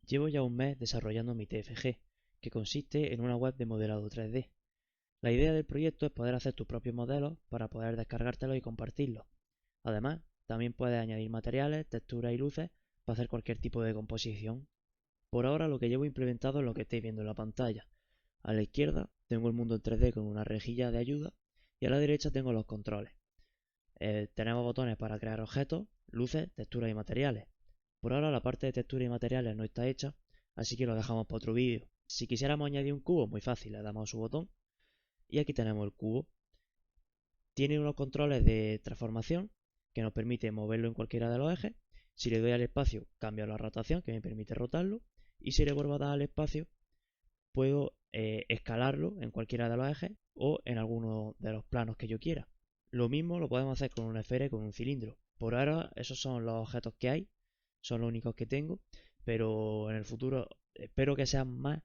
Llevo ya un mes desarrollando mi TFG, que consiste en una web de modelado 3D. La idea del proyecto es poder hacer tus propios modelos para poder descargártelos y compartirlos. Además, también puedes añadir materiales, texturas y luces para hacer cualquier tipo de composición. Por ahora lo que llevo implementado es lo que estáis viendo en la pantalla. A la izquierda tengo el mundo en 3D con una rejilla de ayuda y a la derecha tengo los controles. Tenemos botones para crear objetos, luces, texturas y materiales. Por ahora la parte de textura y materiales no está hecha, así que lo dejamos para otro vídeo. Si quisiéramos añadir un cubo, muy fácil, le damos a su botón y aquí tenemos el cubo. Tiene unos controles de transformación que nos permite moverlo en cualquiera de los ejes. Si le doy al espacio, cambio la rotación, que me permite rotarlo, y si le vuelvo a dar al espacio, puedo escalarlo en cualquiera de los ejes o en alguno de los planos que yo quiera. Lo mismo lo podemos hacer con una esfera y con un cilindro. Por ahora esos son los objetos que hay, son los únicos que tengo, pero en el futuro espero que sean más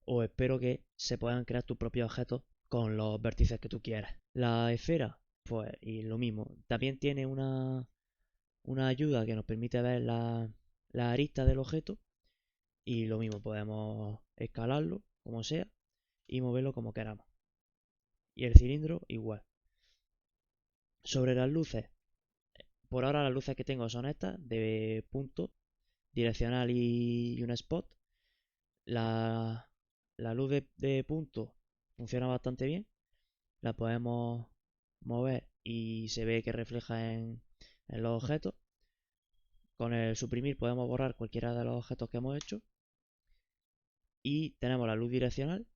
o espero que se puedan crear tus propios objetos con los vértices que tú quieras. La esfera, pues y lo mismo, también tiene una ayuda que nos permite ver la arista del objeto y lo mismo, podemos escalarlo como sea y moverlo como queramos. Y el cilindro igual. Sobre las luces, por ahora las luces que tengo son estas, de punto, direccional y un spot. La, la luz de punto funciona bastante bien, la podemos mover y se ve que refleja en los objetos. Con el suprimir podemos borrar cualquiera de los objetos que hemos hecho. Y tenemos la luz direccional,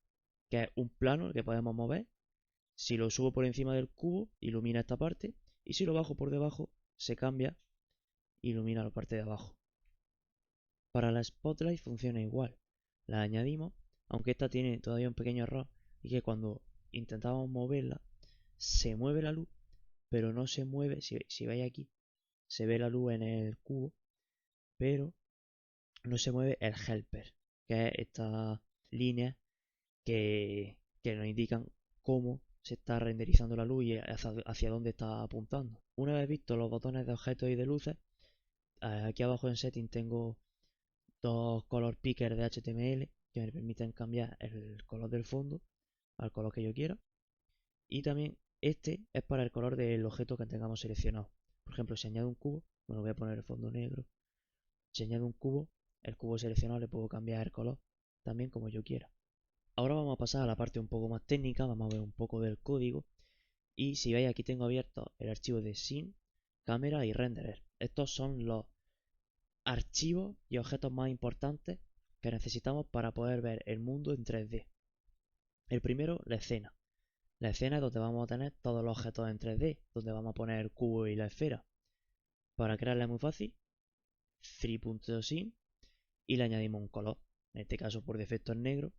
que es un plano que podemos mover. Si lo subo por encima del cubo, ilumina esta parte. Y si lo bajo por debajo, se cambia, ilumina la parte de abajo. Para la Spotlight funciona igual. La añadimos, aunque esta tiene todavía un pequeño error, y que cuando intentamos moverla, se mueve la luz, pero no se mueve. Si veis aquí, se ve la luz en el cubo, pero no se mueve el helper, que es esta línea que nos indican cómo se está renderizando la luz y hacia dónde está apuntando. Una vez visto los botones de objetos y de luces, aquí abajo en setting tengo dos color pickers de HTML que me permiten cambiar el color del fondo al color que yo quiera. Y también este es para el color del objeto que tengamos seleccionado. Por ejemplo, si añado un cubo, bueno, voy a poner el fondo negro. Si añado un cubo, el cubo seleccionado le puedo cambiar el color también como yo quiera. Ahora vamos a pasar a la parte un poco más técnica, vamos a ver un poco del código. Y si veis aquí tengo abierto el archivo de scene, cámara y renderer. Estos son los archivos y objetos más importantes que necesitamos para poder ver el mundo en 3D. El primero, la escena. La escena es donde vamos a tener todos los objetos en 3D, donde vamos a poner el cubo y la esfera. Para crearla es muy fácil, 3.scene y le añadimos un color. En este caso por defecto es negro.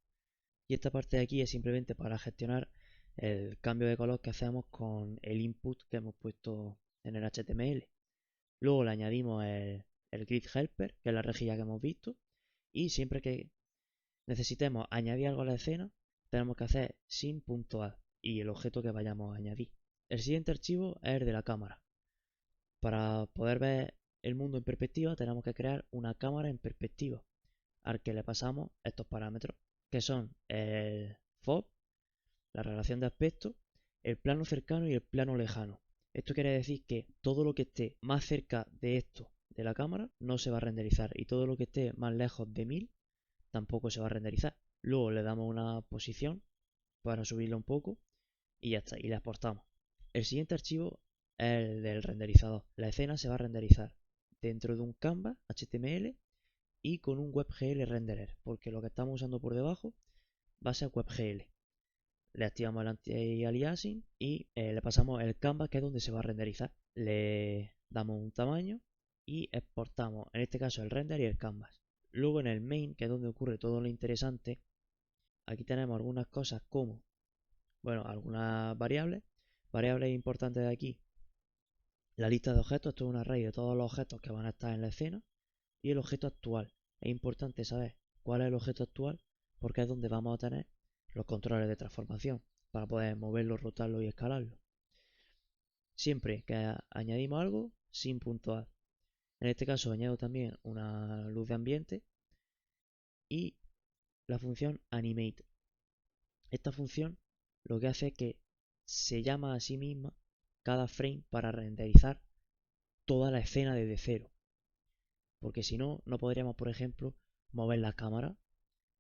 Y esta parte de aquí es simplemente para gestionar el cambio de color que hacemos con el input que hemos puesto en el HTML. Luego le añadimos el grid helper, que es la rejilla que hemos visto. Y siempre que necesitemos añadir algo a la escena, tenemos que hacer sin.add y el objeto que vayamos a añadir. El siguiente archivo es el de la cámara. Para poder ver el mundo en perspectiva, tenemos que crear una cámara en perspectiva, al que le pasamos estos parámetros, que son el FOV, la relación de aspecto, el plano cercano y el plano lejano. Esto quiere decir que todo lo que esté más cerca de esto de la cámara no se va a renderizar y todo lo que esté más lejos de 1000 tampoco se va a renderizar. Luego le damos una posición para subirla un poco y ya está, y la exportamos. El siguiente archivo es el del renderizador. La escena se va a renderizar dentro de un canvas HTML y con un WebGL renderer, porque lo que estamos usando por debajo va a ser WebGL. Le activamos el anti-aliasing y le pasamos el canvas, que es donde se va a renderizar. Le damos un tamaño y exportamos, en este caso, el render y el canvas. Luego en el main, que es donde ocurre todo lo interesante, aquí tenemos algunas cosas como, bueno, algunas variables. Variables importantes de aquí, la lista de objetos. Esto es un array de todos los objetos que van a estar en la escena. Y el objeto actual. Es importante saber cuál es el objeto actual porque es donde vamos a tener los controles de transformación para poder moverlo, rotarlo y escalarlo. Siempre que añadimos algo, sin.add. En este caso añado también una luz de ambiente y la función animate. Esta función lo que hace es que se llama a sí misma cada frame para renderizar toda la escena desde cero. Porque si no, no podríamos, por ejemplo, mover la cámara,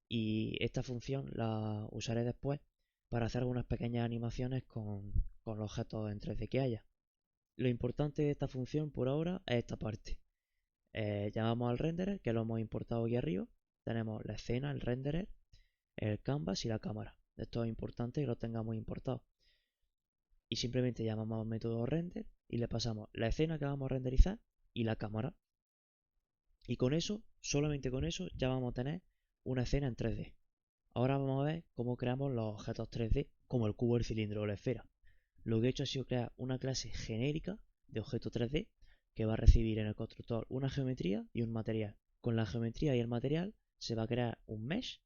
y esta función la usaré después para hacer algunas pequeñas animaciones con los objetos en 3D que haya. Lo importante de esta función por ahora es esta parte. Llamamos al renderer, que lo hemos importado aquí arriba. Tenemos la escena, el renderer, el canvas y la cámara. Esto es importante que lo tengamos importado. Y simplemente llamamos al método render y le pasamos la escena que vamos a renderizar y la cámara. Y con eso, solamente con eso, ya vamos a tener una escena en 3D. Ahora vamos a ver cómo creamos los objetos 3D, como el cubo, el cilindro o la esfera. Lo que he hecho ha sido crear una clase genérica de objeto 3D que va a recibir en el constructor una geometría y un material. Con la geometría y el material se va a crear un mesh.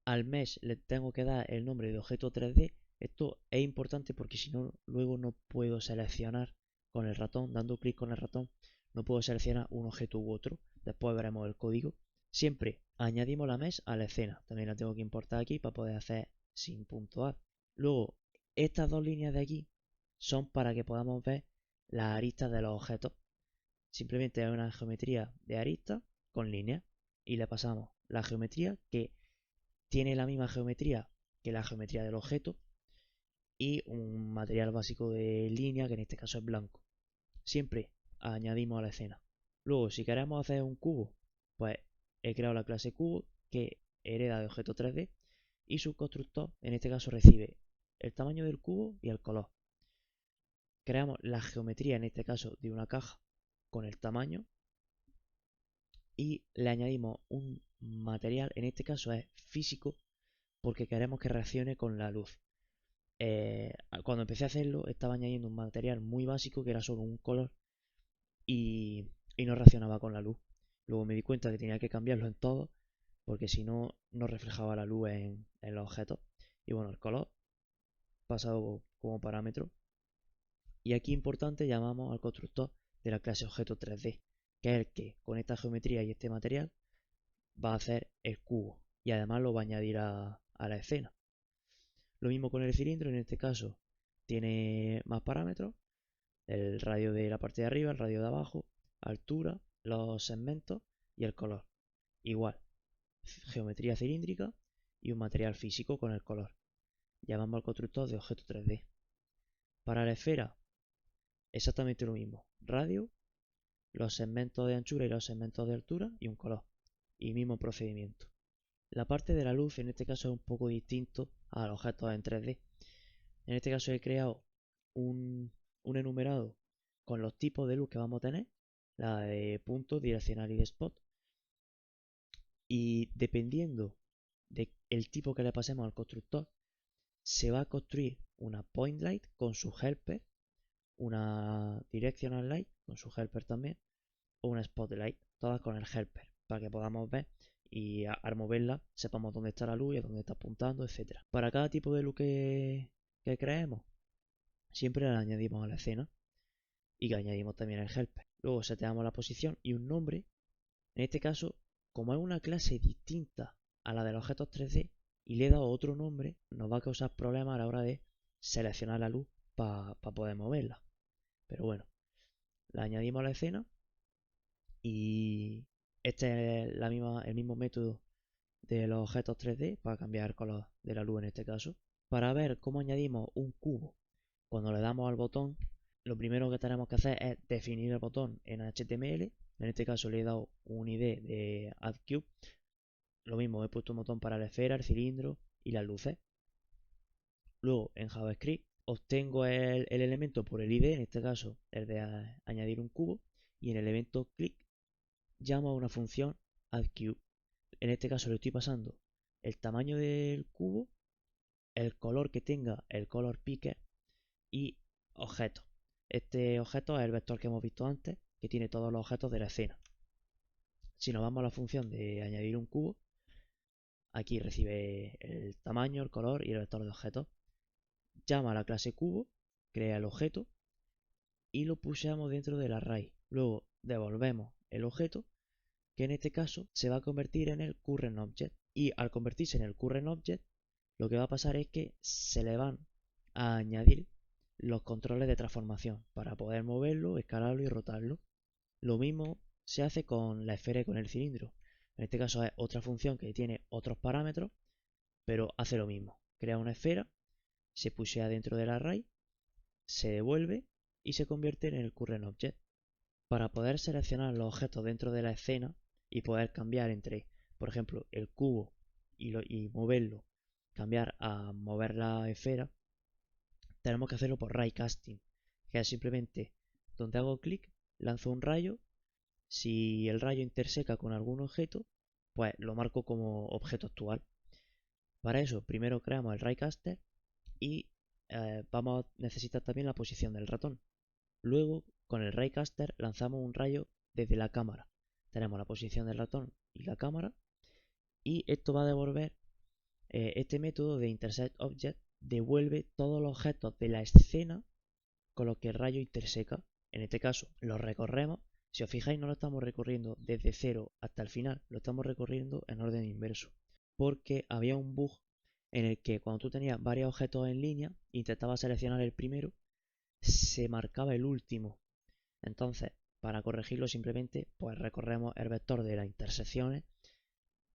Al mesh le tengo que dar el nombre de objeto 3D. Esto es importante porque si no, luego no puedo seleccionar con el ratón, dando clic con el ratón, no puedo seleccionar un objeto u otro. Después veremos el código. Siempre añadimos la mesh a la escena. También la tengo que importar aquí para poder hacer sin punto A. Luego, estas dos líneas de aquí son para que podamos ver las aristas de los objetos. Simplemente hay una geometría de aristas con líneas y le pasamos la geometría que tiene la misma geometría que la geometría del objeto y un material básico de línea que en este caso es blanco. Siempre añadimos a la escena. Luego, si queremos hacer un cubo, pues he creado la clase cubo que hereda de objeto 3D y su constructor en este caso recibe el tamaño del cubo y el color. Creamos la geometría en este caso de una caja con el tamaño y le añadimos un material, en este caso es físico porque queremos que reaccione con la luz. Cuando empecé a hacerlo estaba añadiendo un material muy básico que era solo un color y no reaccionaba con la luz. Luego me di cuenta que tenía que cambiarlo en todo porque si no, no reflejaba la luz en los objetos. Y bueno, el color pasado como parámetro. Y aquí importante llamamos al constructor de la clase objeto 3D, que es el que con esta geometría y este material va a hacer el cubo y además lo va a añadir a la escena. Lo mismo con el cilindro, en este caso tiene más parámetros, el radio de la parte de arriba, el radio de abajo, altura, los segmentos y el color. Igual, geometría cilíndrica y un material físico con el color. Llamamos al constructor de objeto 3D. Para la esfera, exactamente lo mismo. Radio, los segmentos de anchura y los segmentos de altura y un color. Y mismo procedimiento. La parte de la luz en este caso es un poco distinto a los objetos en 3D. En este caso he creado un enumerado con los tipos de luz que vamos a tener, la de punto, direccional y de spot. Y dependiendo del tipo que le pasemos al constructor, se va a construir una point light con su helper, una directional light con su helper también, o una spotlight, todas con el helper, para que podamos ver y al moverla sepamos dónde está la luz y a dónde está apuntando, etcétera. Para cada tipo de luz que creemos, siempre la añadimos a la escena y que añadimos también el helper. Luego seteamos la posición y un nombre. En este caso, como es una clase distinta a la de los objetos 3D y le he dado otro nombre, nos va a causar problemas a la hora de seleccionar la luz para poder moverla. Pero bueno, la añadimos a la escena y este es el mismo método de los objetos 3D para cambiar el color de la luz en este caso. Para ver cómo añadimos un cubo cuando le damos al botón, lo primero que tenemos que hacer es definir el botón en HTML. En este caso le he dado un ID de addCube. Lo mismo, he puesto un botón para la esfera, el cilindro y las luces. Luego en JavaScript obtengo el elemento por el ID, en este caso el de añadir un cubo, y en el evento click llamo a una función addCube. En este caso le estoy pasando el tamaño del cubo, el color que tenga el color picker y objeto. Este objeto es el vector que hemos visto antes, que tiene todos los objetos de la escena. Si nos vamos a la función de añadir un cubo, aquí recibe el tamaño, el color y el vector de objetos. Llama a la clase cubo, crea el objeto y lo pushamos dentro del array. Luego devolvemos el objeto, que en este caso se va a convertir en el current object. Y al convertirse en el current object, lo que va a pasar es que se le van a añadir los controles de transformación para poder moverlo, escalarlo y rotarlo. Lo mismo se hace con la esfera y con el cilindro. En este caso es otra función que tiene otros parámetros, pero hace lo mismo. Crea una esfera, se pushea dentro del array, se devuelve y se convierte en el current object. Para poder seleccionar los objetos dentro de la escena y poder cambiar entre, por ejemplo, el cubo y moverlo, cambiar a mover la esfera, tenemos que hacerlo por raycasting, que es simplemente donde hago clic, lanzo un rayo. Si el rayo interseca con algún objeto, pues lo marco como objeto actual. Para eso, primero creamos el raycaster y vamos a necesitar también la posición del ratón. Luego, con el raycaster lanzamos un rayo desde la cámara. Tenemos la posición del ratón y la cámara. Y esto va a devolver, este método de intersectObject devuelve todos los objetos de la escena con los que el rayo interseca. En este caso, los recorremos. Si os fijáis, no lo estamos recorriendo desde cero hasta el final, lo estamos recorriendo en orden inverso. Porque había un bug en el que cuando tú tenías varios objetos en línea, intentabas seleccionar el primero, se marcaba el último. Entonces, para corregirlo simplemente, pues recorremos el vector de las intersecciones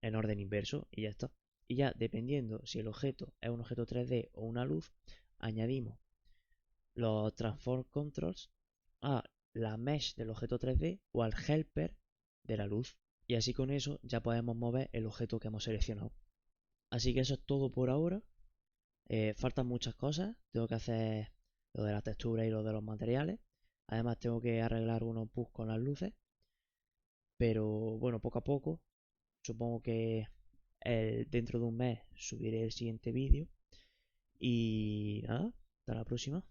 en orden inverso y ya está. Y ya dependiendo si el objeto es un objeto 3D o una luz, añadimos los transform controls a la mesh del objeto 3D o al helper de la luz. Y así con eso ya podemos mover el objeto que hemos seleccionado. Así que eso es todo por ahora. Faltan muchas cosas. Tengo que hacer lo de la textura y lo de los materiales. Además tengo que arreglar unos bugs con las luces. Pero bueno, poco a poco. Supongo que dentro de un mes subiré el siguiente vídeo. Y nada, hasta la próxima.